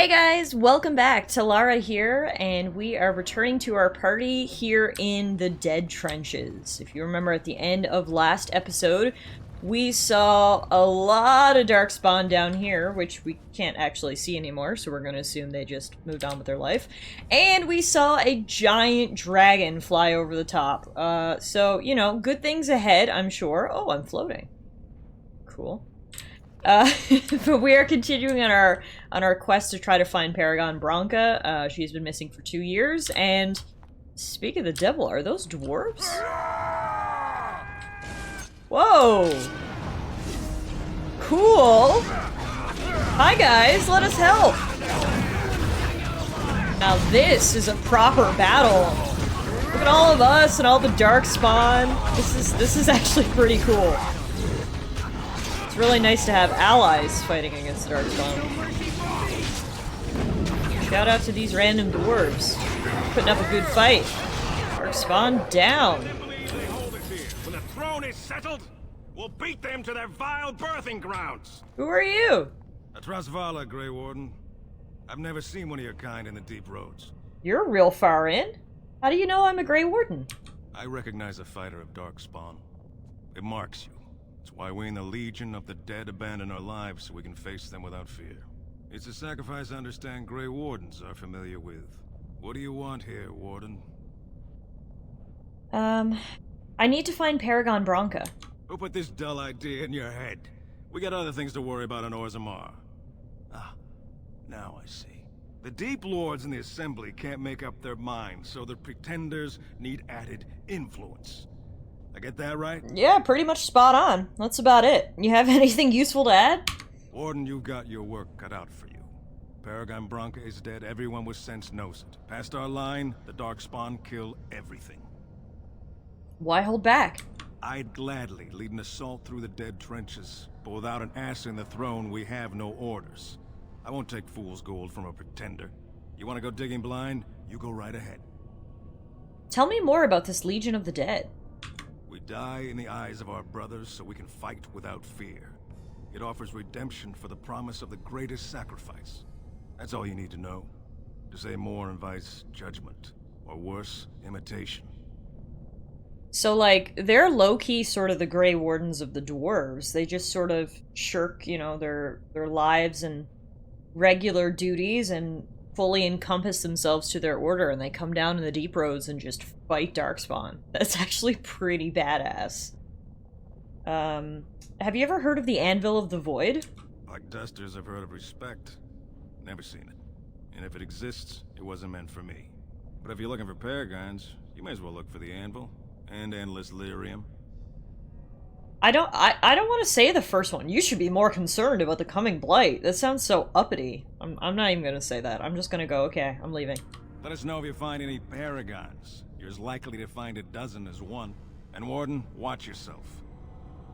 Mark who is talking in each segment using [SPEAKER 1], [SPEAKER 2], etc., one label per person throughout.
[SPEAKER 1] Hey guys, welcome back. Tallara here, and we are returning to our party here in the Dead Trenches. If you remember at the end of last episode, we saw a lot of darkspawn down here, which we can't actually see anymore, so we're going to assume they just moved on with their life. And we saw a giant dragon fly over the top. So, you know, good things ahead, I'm sure. Oh, I'm floating. Cool. But we are continuing on our quest to try to find Paragon Branka. She's been missing for 2 years, and speak of the devil, are those dwarves? Whoa! Cool! Hi guys, let us help! Now this is a proper battle! Look at all of us and all the darkspawn. This is actually pretty cool. It's really nice to have allies fighting against the darkspawn. Shout out to these random dwarves. Putting up a good fight. Darkspawn down.
[SPEAKER 2] When the throne is settled, we'll beat them to their vile birthing grounds.
[SPEAKER 1] Who are you?
[SPEAKER 2] A Trasvala, Grey Warden. I've never seen one of your kind in the deep roads.
[SPEAKER 1] You're real far in. How do you know I'm a Grey Warden?
[SPEAKER 2] I recognize a fighter of darkspawn. It marks you. It's why we in the Legion of the Dead abandon our lives so we can face them without fear. It's a sacrifice I understand Grey Wardens are familiar with. What do you want here, Warden?
[SPEAKER 1] I need to find Paragon Branka.
[SPEAKER 2] Who put this dull idea in your head? We got other things to worry about on Orzammar. Ah, now I see. The Deep Lords in the Assembly can't make up their minds, so the Pretenders need added influence. I get that right?
[SPEAKER 1] Yeah, pretty much spot on. That's about it. You have anything useful to add?
[SPEAKER 2] Warden, you've got your work cut out for you. Paragon Branka is dead, everyone with sense knows it. Past our line, the Darkspawn kill everything.
[SPEAKER 1] Why hold back?
[SPEAKER 2] I'd gladly lead an assault through the Dead Trenches, but without an ass in the throne, we have no orders. I won't take fool's gold from a pretender. You want to go digging blind? You go right ahead.
[SPEAKER 1] Tell me more about this Legion of the Dead.
[SPEAKER 2] We die in the eyes of our brothers so we can fight without fear. It offers redemption for the promise of the greatest sacrifice. That's all you need to know. To say more invites judgment, or worse, imitation.
[SPEAKER 1] So, like, they're low-key sort of the Grey Wardens of the dwarves. They just sort of shirk, you know, their lives and regular duties and fully encompass themselves to their order, and they come down in the deep roads and just fight darkspawn. That's actually pretty badass. Have you ever heard of the Anvil of the Void?
[SPEAKER 2] Like dusters, I've heard of respect. Never seen it. And if it exists, it wasn't meant for me. But if you're looking for paragons, you may as well look for the Anvil. And Endless Lyrium.
[SPEAKER 1] I don't want to say the first one. You should be more concerned about the coming blight. That sounds so uppity. I'm not even gonna say that. I'm just gonna go, okay, I'm leaving.
[SPEAKER 2] Let us know if you find any paragons. You're as likely to find a dozen as one. And Warden, watch yourself.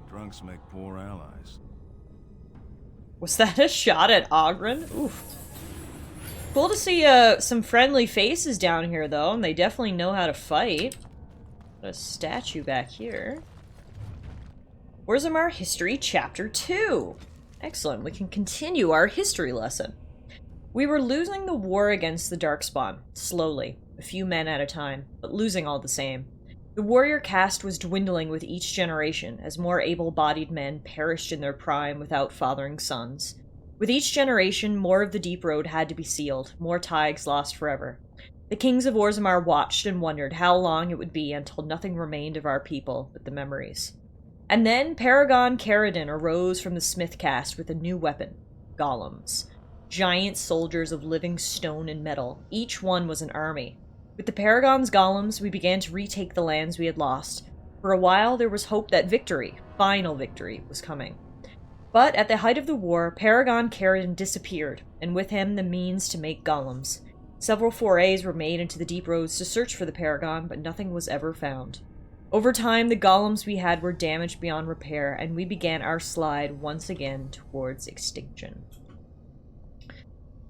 [SPEAKER 2] Drunks make poor allies.
[SPEAKER 1] Was that a shot at Ogren? Oof. Cool to see some friendly faces down here, though, and they definitely know how to fight. Got a statue back here. Orzammar History Chapter 2. Excellent, we can continue our history lesson. We were losing the war against the Darkspawn, slowly, a few men at a time, but losing all the same. The warrior caste was dwindling with each generation, as more able-bodied men perished in their prime without fathering sons. With each generation, more of the Deep Road had to be sealed, more taigs lost forever. The kings of Orzammar watched and wondered how long it would be until nothing remained of our people but the memories. And then Paragon Caridin arose from the Smith caste with a new weapon, golems. Giant soldiers of living stone and metal, each one was an army. With the Paragon's golems, we began to retake the lands we had lost. For a while, there was hope that victory, final victory, was coming. But at the height of the war, Paragon Caridin disappeared, and with him the means to make golems. Several forays were made into the deep roads to search for the Paragon, but nothing was ever found. Over time, the golems we had were damaged beyond repair, and we began our slide once again towards extinction.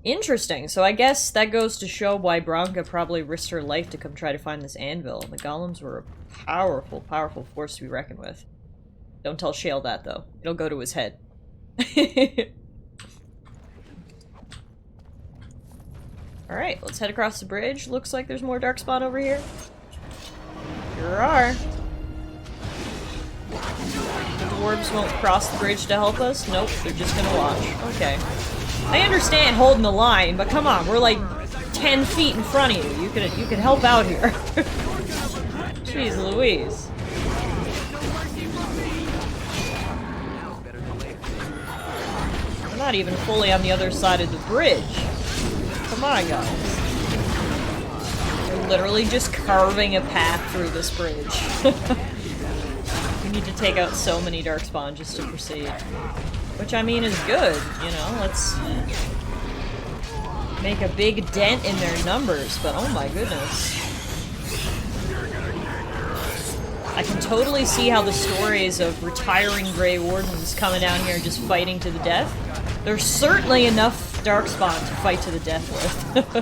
[SPEAKER 1] Interesting. So I guess that goes to show why Branka probably risked her life to come try to find this anvil. The golems were a powerful, powerful force to be reckoned with. Don't tell Shale that, though. It'll go to his head. Alright, let's head across the bridge. Looks like there's more darkspawn over here. Here are. The dwarves won't cross the bridge to help us? Nope, they're just gonna watch. Okay. I understand holding the line, but come on, we're like 10 feet in front of you. You could help out here. Jeez Louise. I'm not even fully on the other side of the bridge. Come on, guys. We're literally just carving a path through this bridge. We need to take out so many darkspawn just to proceed. Which, I mean, is good, you know? Let's make a big dent in their numbers, but oh my goodness. I can totally see how the stories of retiring Grey Wardens coming down here and just fighting to the death. There's certainly enough darkspawn to fight to the death with.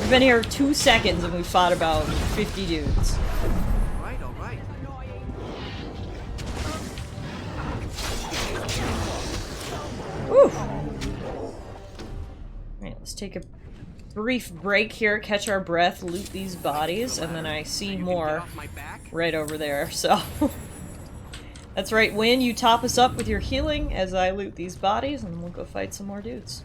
[SPEAKER 1] We've been here 2 seconds and we've fought about 50 dudes.
[SPEAKER 3] Alright.
[SPEAKER 1] Whew. Alright, let's take a brief break here, catch our breath, loot these bodies, and then I see more right over there, so... That's right, Wynn, you top us up with your healing as I loot these bodies, and we'll go fight some more dudes.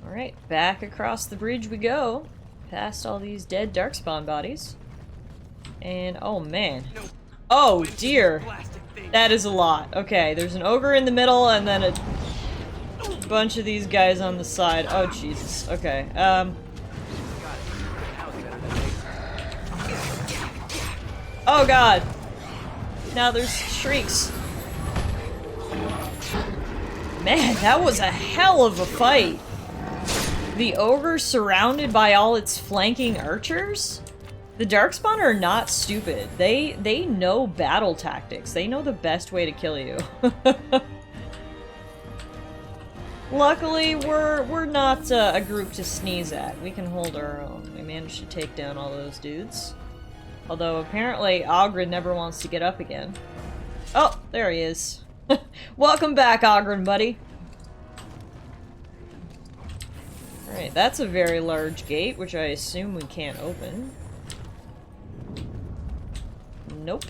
[SPEAKER 1] Alright, back across the bridge we go, past all these dead darkspawn bodies. And, oh man. Oh dear! That is a lot. Okay, there's an ogre in the middle, and then a bunch of these guys on the side. Oh Jesus, okay. Oh god! Now there's shrieks. Man, that was a hell of a fight! The ogre surrounded by all its flanking archers? The darkspawn are not stupid. They know battle tactics. They know the best way to kill you. Luckily, we're not a group to sneeze at. We can hold our own. We managed to take down all those dudes. Although, apparently, Ogren never wants to get up again. Oh, there he is. Welcome back, Ogren, buddy. Alright, that's a very large gate, which I assume we can't open. Nope.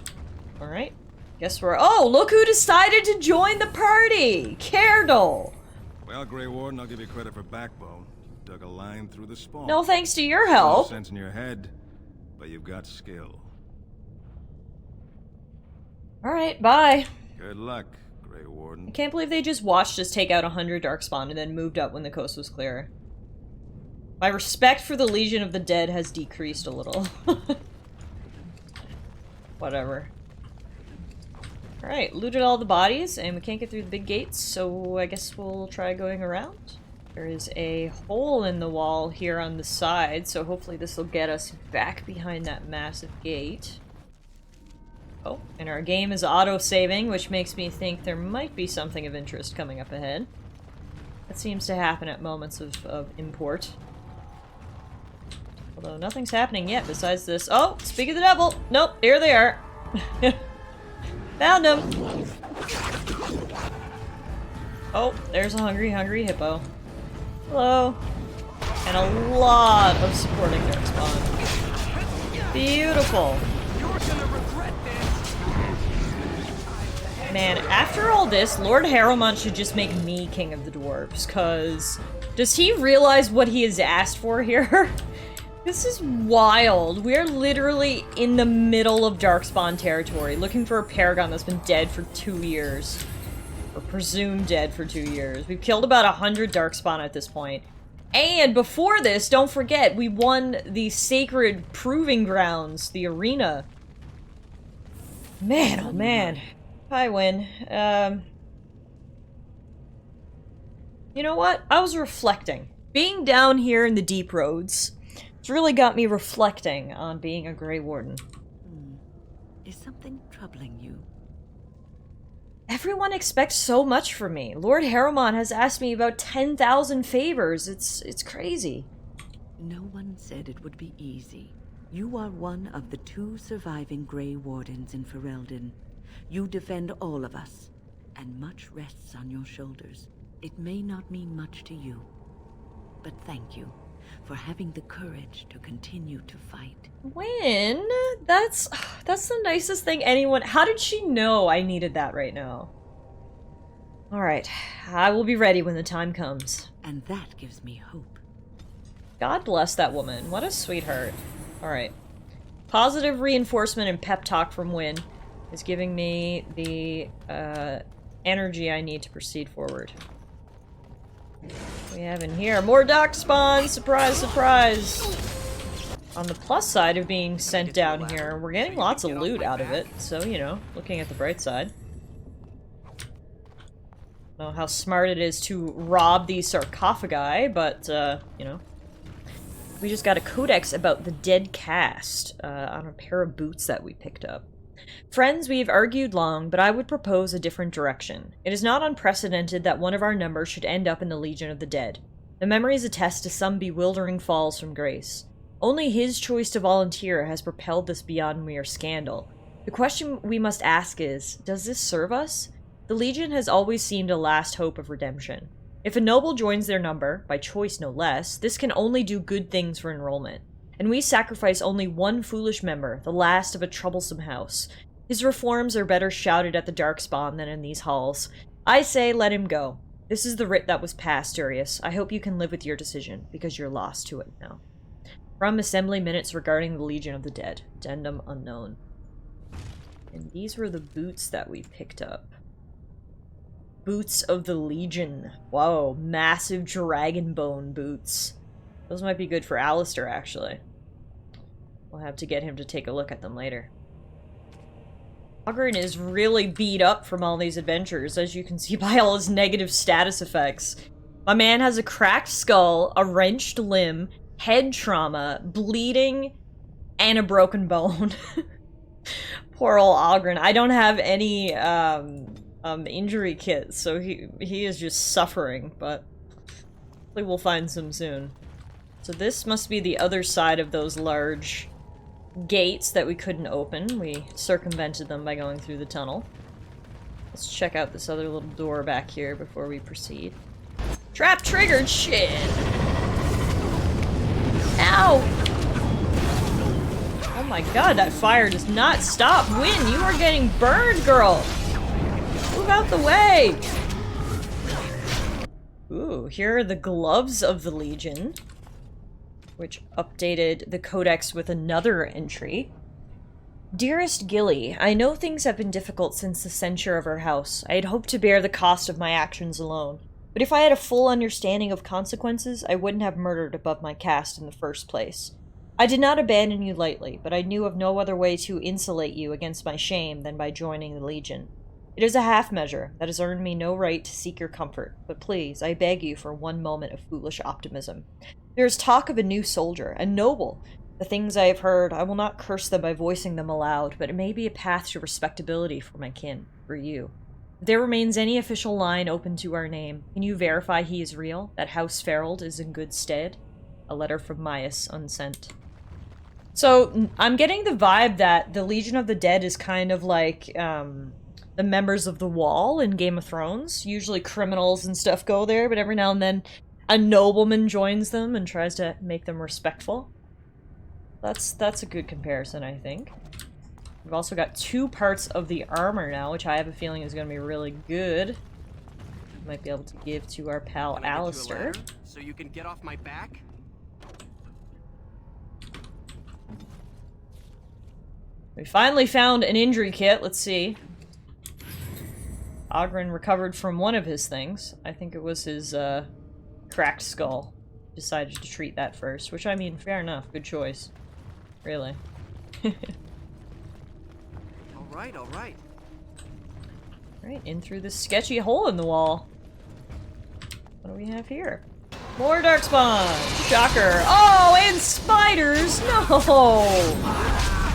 [SPEAKER 1] Alright. Guess we're- Oh, look who decided to join the party! Cardle!
[SPEAKER 2] Well, Grey Warden, I'll give you credit for backbone. You dug a line through the spawn.
[SPEAKER 1] No thanks to your
[SPEAKER 2] No
[SPEAKER 1] help.
[SPEAKER 2] sense in your head, but you've got skill.
[SPEAKER 1] Alright, bye.
[SPEAKER 2] Good luck, Grey Warden.
[SPEAKER 1] I can't believe they just watched us take out 100 darkspawn and then moved up when the coast was clear. My respect for the Legion of the Dead has decreased a little. Whatever. Alright, looted all the bodies, and we can't get through the big gates, so I guess we'll try going around. There is a hole in the wall here on the side, so hopefully this will get us back behind that massive gate. Oh, and our game is auto-saving, which makes me think there might be something of interest coming up ahead. That seems to happen at moments of import. Although nothing's happening yet besides this. Oh, speak of the devil! Nope, here they are. Found them! Oh, there's a hungry hippo. Hello. And a lot of supporting darkspawn. Beautiful. Man, after all this, Lord Harrowmont should just make me king of the dwarves, cause does he realize what he has asked for here? This is wild. We're literally in the middle of darkspawn territory, looking for a Paragon that's been dead for 2 years. Or presumed dead for 2 years. We've killed about 100 darkspawn at this point. And before this, don't forget, we won the sacred proving grounds, the arena. Man, oh man. Hi, Wynn. You know what? I was reflecting. Being down here in the deep roads, it's really got me reflecting on being a Grey Warden.
[SPEAKER 4] Is something troubling you?
[SPEAKER 1] Everyone expects so much from me. Lord Harrowmont has asked me about 10,000 favors. It's crazy.
[SPEAKER 4] No one said it would be easy. You are one of the 2 surviving Grey Wardens in Ferelden. You defend all of us, and much rests on your shoulders. It may not mean much to you, but thank you. for having the courage to continue to fight.
[SPEAKER 1] Win? That's the nicest thing anyone... How did she know I needed that right now? Alright, I will be ready when the time comes.
[SPEAKER 4] And that gives me hope.
[SPEAKER 1] God bless that woman. What a sweetheart. Alright. Positive reinforcement and pep talk from Win is giving me the energy I need to proceed forward. We have in here more darkspawn! Surprise, surprise! On the plus side of being sent down here, we're getting lots of loot out of it, so, you know, looking at the bright side. I don't know how smart it is to rob these sarcophagi, but, you know. We just got a codex about the dead cast on a pair of boots that we picked up. Friends, we've argued long, but I would propose a different direction. It is not unprecedented that one of our number should end up in the Legion of the Dead. The memories attest to some bewildering falls from grace. Only his choice to volunteer has propelled this beyond mere scandal. The question we must ask is, does this serve us? The Legion has always seemed a last hope of redemption. If a noble joins their number, by choice no less, this can only do good things for enrollment. And we sacrifice only one foolish member, the last of a troublesome house. His reforms are better shouted at the darkspawn than in these halls. I say let him go. This is the writ that was passed, Darius. I hope you can live with your decision, because you're lost to it now. From Assembly Minutes regarding the Legion of the Dead. Addendum unknown. And these were the boots that we picked up. Boots of the Legion. Whoa, massive dragon bone boots. Those might be good for Alistair, actually. We'll have to get him to take a look at them later. Ogren is really beat up from all these adventures, as you can see by all his negative status effects. My man has a cracked skull, a wrenched limb, head trauma, bleeding, and a broken bone. Poor old Ogren. I don't have any injury kits, so he is just suffering, but hopefully we'll find some soon. So this must be the other side of those large gates that we couldn't open. We circumvented them by going through the tunnel. Let's check out this other little door back here before we proceed. Trap triggered! Shit! Ow! Oh my god, that fire does not stop! Win, you are getting burned, girl! Move out the way! Ooh, here are the gloves of the Legion, which updated the codex with another entry. Dearest Gilly, I know things have been difficult since the censure of our house. I had hoped to bear the cost of my actions alone. But if I had a full understanding of consequences, I wouldn't have murdered above my caste in the first place. I did not abandon you lightly, but I knew of no other way to insulate you against my shame than by joining the Legion. It is a half measure that has earned me no right to seek your comfort, but please, I beg you for one moment of foolish optimism. There is talk of a new soldier, a noble. The things I have heard, I will not curse them by voicing them aloud, but it may be a path to respectability for my kin, for you. If there remains any official line open to our name, can you verify he is real, that House Ferald is in good stead? A letter from Maius, unsent. So, I'm getting the vibe that the Legion of the Dead is kind of like, the members of the Wall in Game of Thrones. Usually criminals and stuff go there, but every now and then a nobleman joins them and tries to make them respectful. That's a good comparison, I think. We've also got 2 parts of the armor now, which I have a feeling is going to be really good. Might be able to give to our pal Alistair.
[SPEAKER 3] So you can get off my back?
[SPEAKER 1] We finally found an injury kit. Let's see. Ogren recovered from one of his things. I think it was his cracked skull. Decided to treat that first, which I mean, fair enough. Good choice. Really.
[SPEAKER 3] Alright, alright.
[SPEAKER 1] Right, in through this sketchy hole in the wall. What do we have here? More darkspawn! Shocker! Oh, and spiders! No!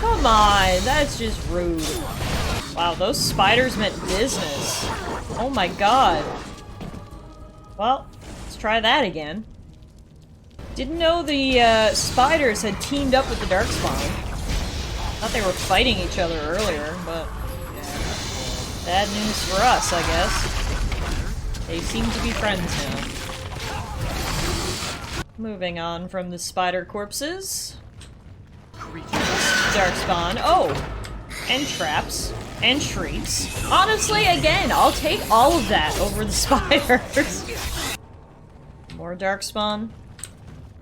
[SPEAKER 1] Come on, that's just rude. Wow, those spiders meant business. Oh my god. Well, let's try that again. Didn't know the spiders had teamed up with the darkspawn. Thought they were fighting each other earlier, but bad news for us, I guess. They seem to be friends now. Moving on from the spider corpses.
[SPEAKER 3] Creature.
[SPEAKER 1] Darkspawn. Oh! And traps. And shrieks. Honestly, again, I'll take all of that over the spiders. More darkspawn.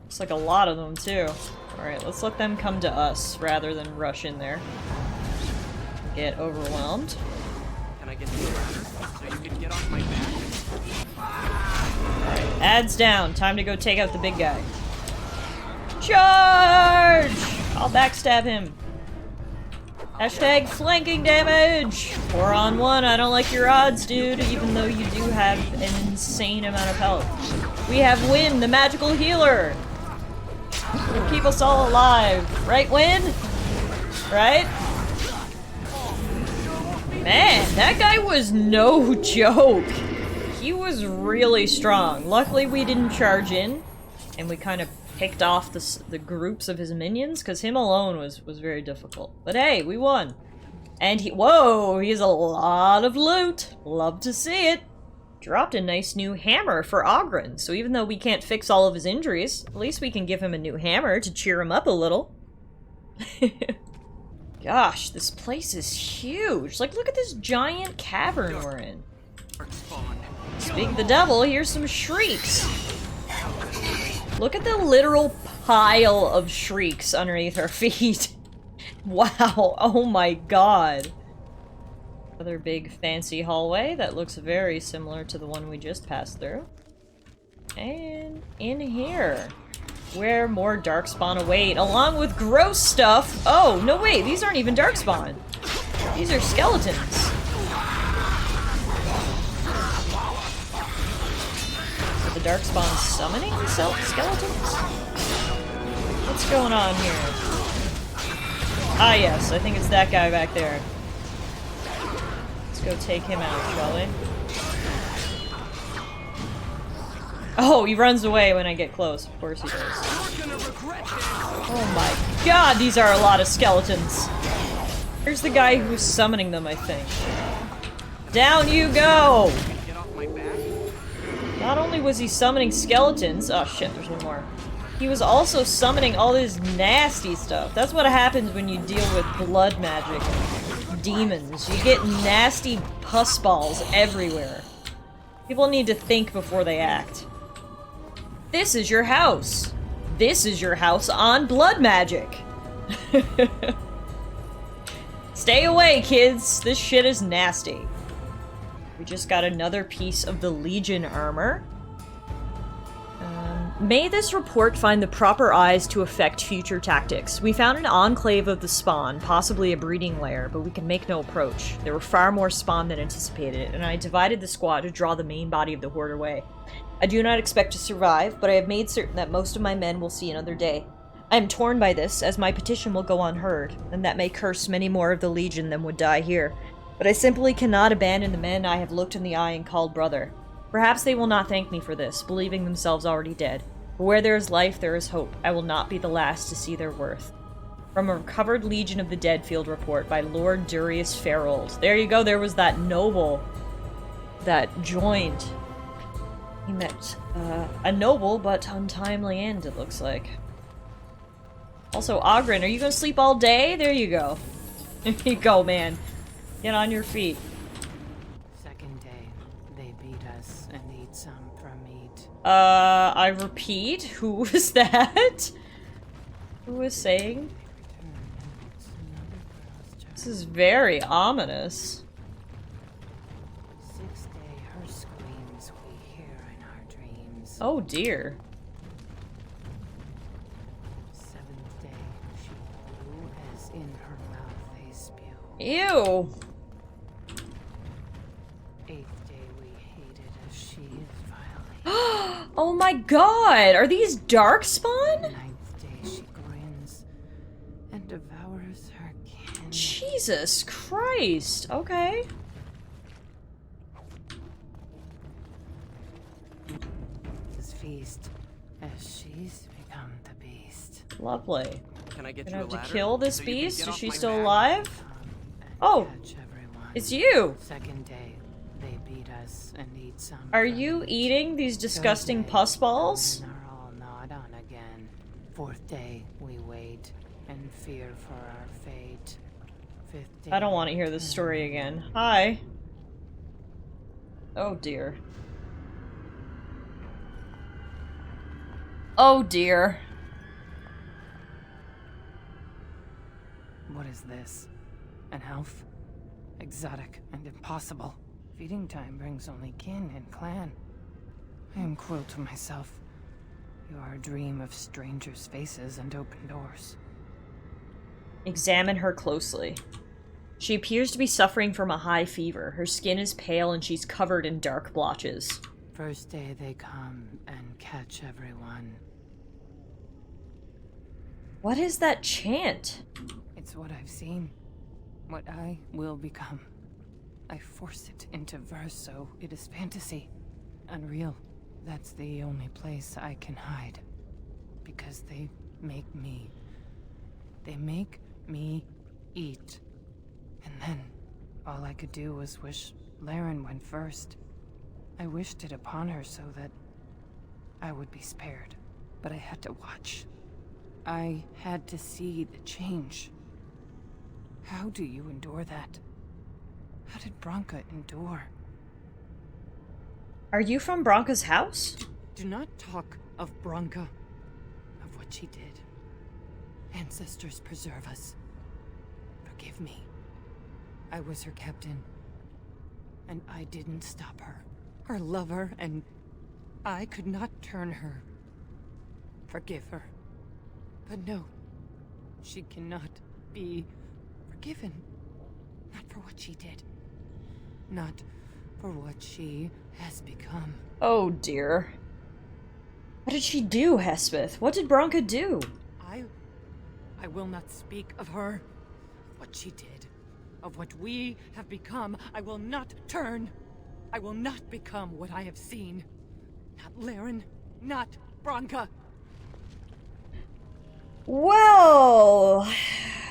[SPEAKER 1] Looks like a lot of them, too. Alright, let's let them come to us rather than rush in there. Get overwhelmed.
[SPEAKER 3] Can I get you a ladder so you can get off my back?
[SPEAKER 1] Alright, adds down. Time to go take out the big guy. Charge! I'll backstab him. Hashtag flanking damage! 4 on 1, I don't like your odds, dude, even though you do have an insane amount of health. We have Wynn, the magical healer! Will keep us all alive. Right, Wynn? Right? Man, that guy was no joke. He was really strong. Luckily we didn't charge in, and we kind of picked off the groups of his minions, because him alone was very difficult. But hey, we won. And whoa, he has a lot of loot. Love to see it. Dropped a nice new hammer for Ogren, so even though we can't fix all of his injuries, at least we can give him a new hammer to cheer him up a little. Gosh, this place is huge. Like, look at this giant cavern we're in. Speak of the devil, here's some shrieks. Look at the literal pile of shrieks underneath our feet. Wow, oh my god. Another big fancy hallway that looks very similar to the one we just passed through. And in here, where more darkspawn await, along with gross stuff. Oh, no wait, these aren't even darkspawn. These are skeletons. Are the darkspawn summoning skeletons? What's going on here? Ah yes, I think it's that guy back there. Let's go take him out, shall we? Oh, he runs away when I get close. Of course he does. Oh my god, these are a lot of skeletons. Here's the guy who's summoning them, I think. Down you go! Not only was he summoning skeletons... Oh shit, there's one more. He was also summoning all this nasty stuff. That's what happens when you deal with blood magic and demons. You get nasty pus balls everywhere. People need to think before they act. This is your house. This is your house on blood magic. Stay away, kids. This shit is nasty. We just got another piece of the Legion armor. May this report find the proper eyes to affect future tactics. We found an enclave of the spawn, possibly a breeding lair, but we can make no approach. There were far more spawn than anticipated, and I divided the squad to draw the main body of the horde away. I do not expect to survive, but I have made certain that most of my men will see another day. I am torn by this, as my petition will go unheard, and that may curse many more of the Legion than would die here. But I simply cannot abandon the men I have looked in the eye and called brother. Perhaps they will not thank me for this, believing themselves already dead. But where there is life, there is hope. I will not be the last to see their worth. From a recovered Legion of the Dead field report by Lord Durius Farold. There you go, there was that noble that joined. He met a noble but untimely end, it looks like. Also, Ogren, are you gonna sleep all day? There you go. There you go, man. Get on your feet.
[SPEAKER 5] Second day, they beat us and eat some from meat.
[SPEAKER 1] I repeat, who was that? Who was saying? This is very ominous.
[SPEAKER 5] 6th day, her screams we hear in our dreams.
[SPEAKER 1] Oh dear.
[SPEAKER 5] 7th day, she blew as in her mouth they spew.
[SPEAKER 1] Ew.
[SPEAKER 5] 8th day, we hated as she is violent.
[SPEAKER 1] Oh my god, are these darkspawn?
[SPEAKER 5] 9th day, she grins and devours her kin.
[SPEAKER 1] Jesus Christ, okay.
[SPEAKER 5] This feast as she's become the beast.
[SPEAKER 1] Lovely.
[SPEAKER 3] Can I get
[SPEAKER 1] Gonna
[SPEAKER 3] you a
[SPEAKER 1] have to
[SPEAKER 3] ladder
[SPEAKER 1] kill this
[SPEAKER 3] so you can
[SPEAKER 1] beast?
[SPEAKER 3] get
[SPEAKER 1] Is
[SPEAKER 3] off
[SPEAKER 1] she
[SPEAKER 3] my
[SPEAKER 1] still
[SPEAKER 3] back?
[SPEAKER 1] alive?
[SPEAKER 5] And
[SPEAKER 1] Oh,
[SPEAKER 5] catch everyone.
[SPEAKER 1] it's you!
[SPEAKER 5] 2nd day, they beat us and eat some.
[SPEAKER 1] Are
[SPEAKER 5] from
[SPEAKER 1] you
[SPEAKER 5] each.
[SPEAKER 1] eating these disgusting
[SPEAKER 5] 3rd day,
[SPEAKER 1] pus balls?
[SPEAKER 5] the men are all gnawed on again. 4th day we wait and fear for our fate. 5th day.
[SPEAKER 1] I don't want to hear this story again. Hi. Oh dear. Oh dear.
[SPEAKER 5] What is this? An elf? Exotic and impossible. Feeding time brings only kin and clan. I am cruel to myself. You are a dream of strangers' faces and open doors.
[SPEAKER 1] Examine her closely. She appears to be suffering from a high fever. Her skin is pale and she's covered in dark blotches.
[SPEAKER 5] 1st day they come and catch everyone.
[SPEAKER 1] What is that chant?
[SPEAKER 5] It's what I've seen. What I will become. I force it into verse so it is fantasy. Unreal. That's the only place I can hide. Because they make me. They make me eat. And then, all I could do was wish Laren went first. I wished it upon her so that I would be spared. But I had to watch. I had to see the change. How do you endure that? How did Branka endure?
[SPEAKER 1] Are you from Branka's house?
[SPEAKER 5] Do not talk of Branka, of what she did. Ancestors preserve us. Forgive me. I was her captain, and I didn't stop her. Her lover, and I could not turn her. Forgive her. But no, she cannot be forgiven. Not for what she did. Not for what she has become.
[SPEAKER 1] Oh dear. What did she do, Hespeth? What did Branka do?
[SPEAKER 5] I will not speak of her. What she did. Of what we have become. I will not turn. I will not become what I have seen. Not Laren. Not Branka.
[SPEAKER 1] Well,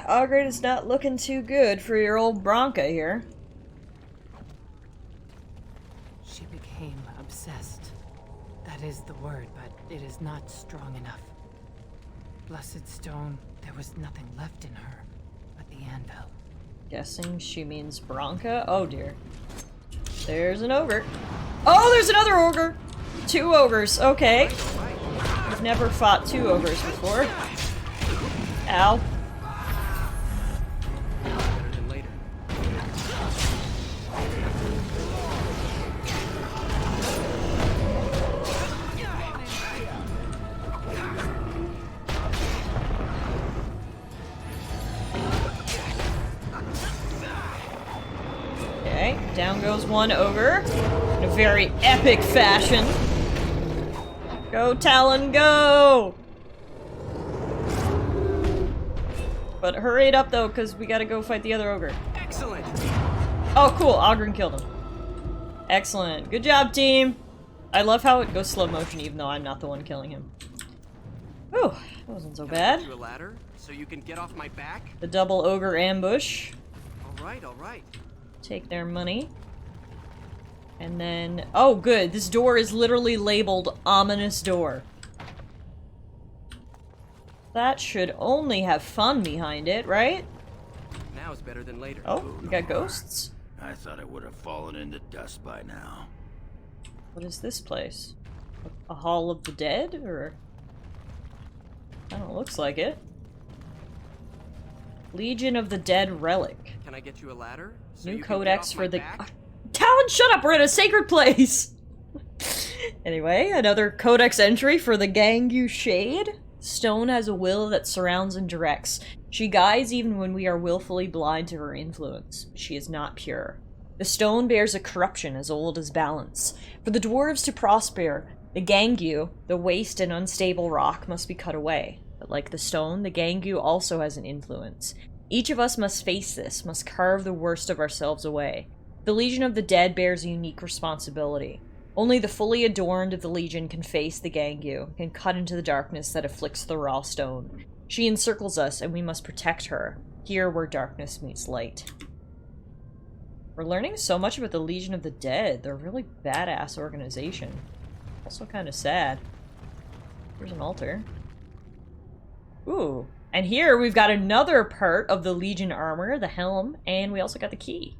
[SPEAKER 1] Ogred is not looking too good for your old Branka here.
[SPEAKER 5] She became obsessed. That is the word, but it is not strong enough. Blessed stone, there was nothing left in her but the anvil.
[SPEAKER 1] Guessing she means Branka? Oh dear. There's an ogre. Oh, there's another ogre! 2 ogres, okay. I've never fought 2 ogres before. Ow.
[SPEAKER 3] Better than later.
[SPEAKER 1] Okay, down goes 1 ogre. In a very epic fashion. Go, Talon, go! But hurry it up though, because we gotta go fight the other ogre.
[SPEAKER 3] Excellent.
[SPEAKER 1] Oh, cool. Ogren killed him. Excellent. Good job, team. I love how it goes slow motion, even though I'm not the one killing him. Whew, that wasn't so
[SPEAKER 3] Can I
[SPEAKER 1] bad.
[SPEAKER 3] get you a ladder so you can get off my back?
[SPEAKER 1] The double ogre ambush.
[SPEAKER 3] All right.
[SPEAKER 1] Take their money. And then... Oh, good. This door is literally labeled Ominous Door. That should only have fun behind it, right?
[SPEAKER 3] Now is better than later.
[SPEAKER 1] Oh, you got ghosts?
[SPEAKER 6] I thought it would have fallen into dust by now.
[SPEAKER 1] What is this place? A Hall of the Dead, or... I don't know, looks like it. Legion of the Dead Relic.
[SPEAKER 3] Can I get you a ladder? So
[SPEAKER 1] New
[SPEAKER 3] you can get
[SPEAKER 1] codex
[SPEAKER 3] off
[SPEAKER 1] for
[SPEAKER 3] my
[SPEAKER 1] the...
[SPEAKER 3] back?
[SPEAKER 1] Talon, shut up! We're in a sacred place! Anyway, another codex entry for the Gangu Shade. Stone has a will that surrounds and directs. She guides even when we are willfully blind to her influence. She is not pure. The stone bears a corruption as old as balance. For the dwarves to prosper, the Gangu, the waste and unstable rock, must be cut away. But like the stone, the Gangu also has an influence. Each of us must face this, must carve the worst of ourselves away. The Legion of the Dead bears a unique responsibility. Only the fully adorned of the Legion can face the Gangu, can cut into the darkness that afflicts the raw stone. She encircles us, and we must protect her, here where darkness meets light. We're learning so much about the Legion of the Dead. They're a really badass organization. Also kind of sad. Here's an altar. Ooh. And here we've got another part of the Legion armor, the helm, and we also got the key.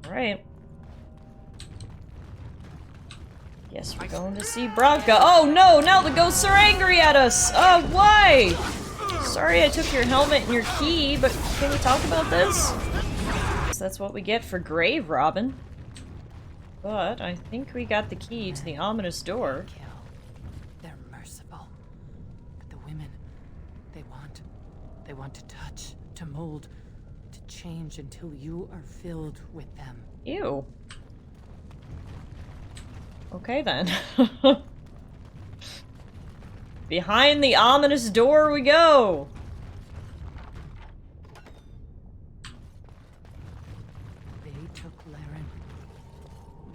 [SPEAKER 1] Alright. Guess we're going to see Branka. Oh no, now the ghosts are angry at us! Oh, why? Sorry I took your helmet and your key, but can we talk about this? So that's what we get for grave robbing. But I think we got the key to the ominous door.
[SPEAKER 5] Kill. They're merciful. But the women, they want to touch, to mold, to change until you are filled with them.
[SPEAKER 1] Ew. Okay then. Behind the ominous door we go!
[SPEAKER 5] They took Laren.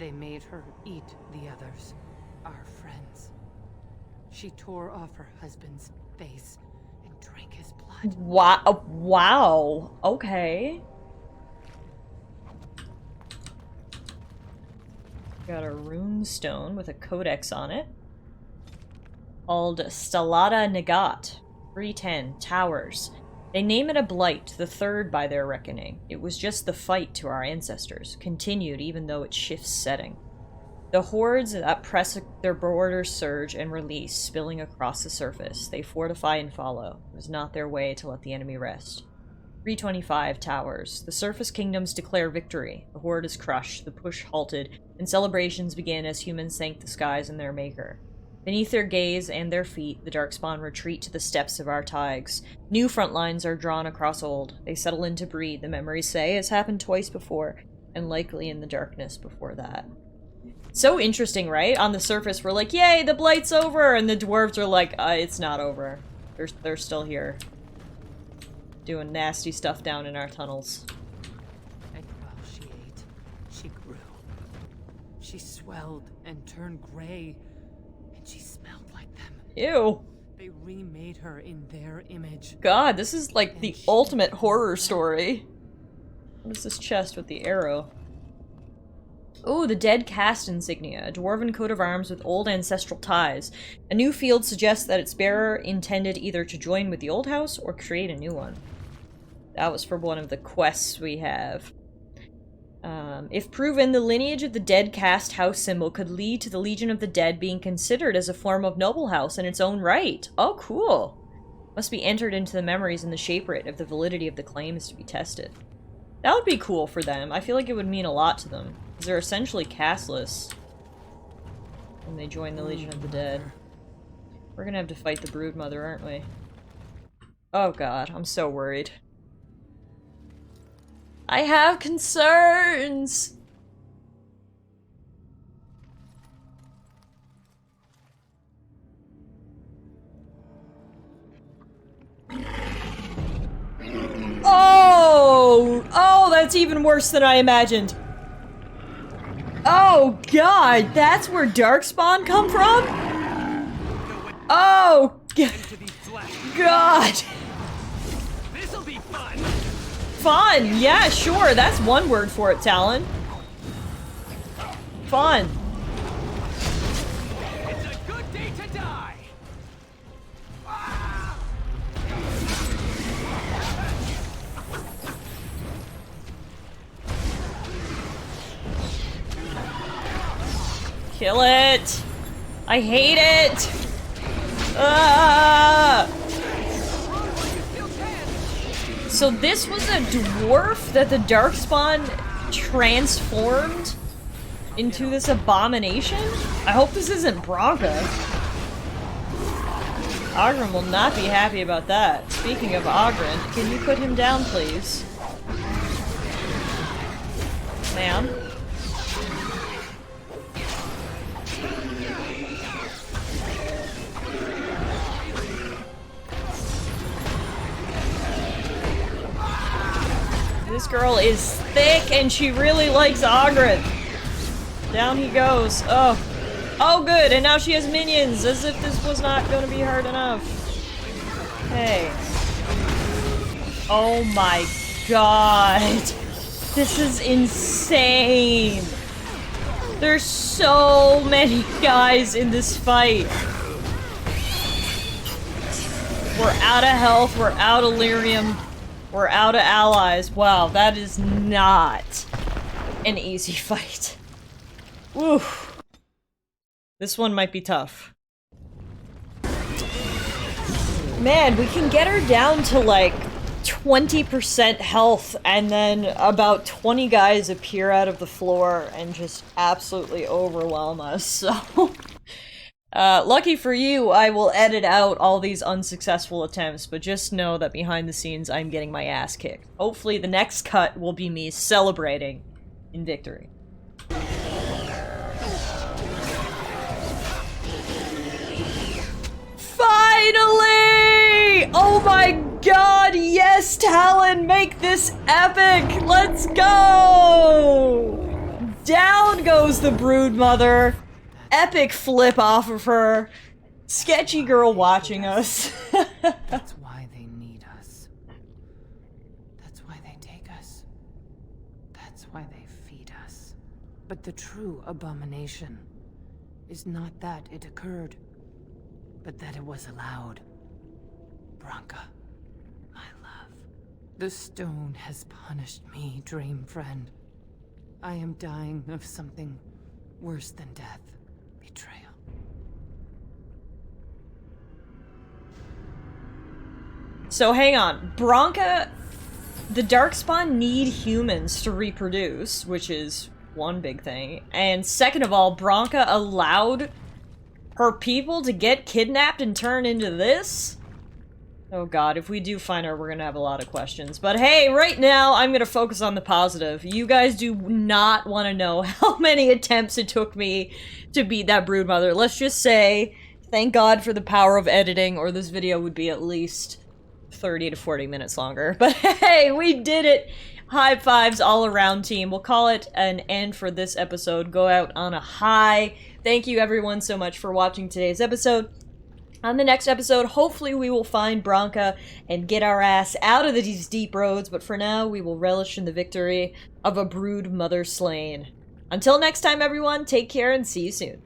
[SPEAKER 5] They made her eat the others, our friends. She tore off her husband's face and drank his blood.
[SPEAKER 1] Wow. Wow. Okay. Got a rune stone with a codex on it. Called Tallara Nagat. 310. Towers. They name it a blight, the third by their reckoning. It was just the fight to our ancestors, continued even though it shifts setting. The hordes that press their borders surge and release, spilling across the surface. They fortify and follow. It was not their way to let the enemy rest. 325 Towers. The surface kingdoms declare victory. The horde is crushed, the push halted, and celebrations begin as humans thank the skies and their maker. Beneath their gaze and their feet, the darkspawn retreat to the steppes of our taigs. New front lines are drawn across old. They settle in to breed, the memories say, has happened twice before, and likely in the darkness before that. So interesting, right? On the surface, we're like, yay, the blight's over! And the dwarves are like, it's not over. They're still here. Doing nasty stuff down in our tunnels.
[SPEAKER 5] And while she ate, she grew. She swelled and turned gray, and she smelled like them.
[SPEAKER 1] Ew.
[SPEAKER 5] They remade her in their image.
[SPEAKER 1] God, this is like the ultimate horror story. What is this chest with the arrow? Oh, the Dead Cast Insignia, a dwarven coat of arms with old ancestral ties. A new field suggests that its bearer intended either to join with the old house or create a new one. That was for one of the quests we have. If proven, the lineage of the Dead Cast house symbol could lead to the Legion of the Dead being considered as a form of noble house in its own right. Oh, cool. Must be entered into the memories in the shape writ if the validity of the claim is to be tested. That would be cool for them. I feel like it would mean a lot to them. Because they're essentially castless when they join the Legion of the Dead. We're gonna have to fight the Broodmother, aren't we? Oh god, I'm so worried. I have concerns! Oh! Oh, that's even worse than I imagined. Oh god, that's where darkspawn come from? Oh god.
[SPEAKER 3] This'll be fun.
[SPEAKER 1] Fun, yeah, sure, that's one word for it, Talon. Fun.
[SPEAKER 3] It's a good day to die.
[SPEAKER 1] Kill it! I hate it! Ah! So this was a dwarf that the darkspawn transformed into this abomination? I hope this isn't Branka. Ogren will not be happy about that. Speaking of Ogren, can you put him down, please? Ma'am? This girl is thick and she really likes Ogren. Down he goes. Oh. Oh good, and now she has minions, as if this was not going to be hard enough. Hey. Oh my god. This is insane. There's so many guys in this fight. We're out of health, we're out of lyrium, we're out of allies. Wow, that is not an easy fight. Woo. This one might be tough. Man, we can get her down to like 20% health, and then about 20 guys appear out of the floor and just absolutely overwhelm us, so... lucky for you, I will edit out all these unsuccessful attempts, but just know that behind the scenes, I'm getting my ass kicked. Hopefully the next cut will be me celebrating in victory. Finally! Oh my god, yes, Talon, make this epic! Let's go! Down goes the Broodmother. Epic flip off of her. Sketchy girl watching us.
[SPEAKER 5] That's why they need us. That's why they take us. That's why they feed us. But the true abomination is not that it occurred, but that it was allowed. Branka, my love. The stone has punished me, dream friend. I am dying of something worse than death. Betrayal.
[SPEAKER 1] So hang on. Branka... The darkspawn need humans to reproduce, which is one big thing. And second of all, Branka allowed her people to get kidnapped and turn into this? Oh god, if we do find her, we're gonna have a lot of questions. But hey, right now, I'm gonna focus on the positive. You guys do not want to know how many attempts it took me to beat that Broodmother. Let's just say, thank god for the power of editing, or this video would be at least 30 to 40 minutes longer. But hey, we did it! High fives all around, team. We'll call it an end for this episode. Go out on a high. Thank you everyone so much for watching today's episode. On the next episode, hopefully we will find Branka and get our ass out of these deep roads, but for now, we will relish in the victory of a Broodmother slain. Until next time, everyone, take care and see you soon.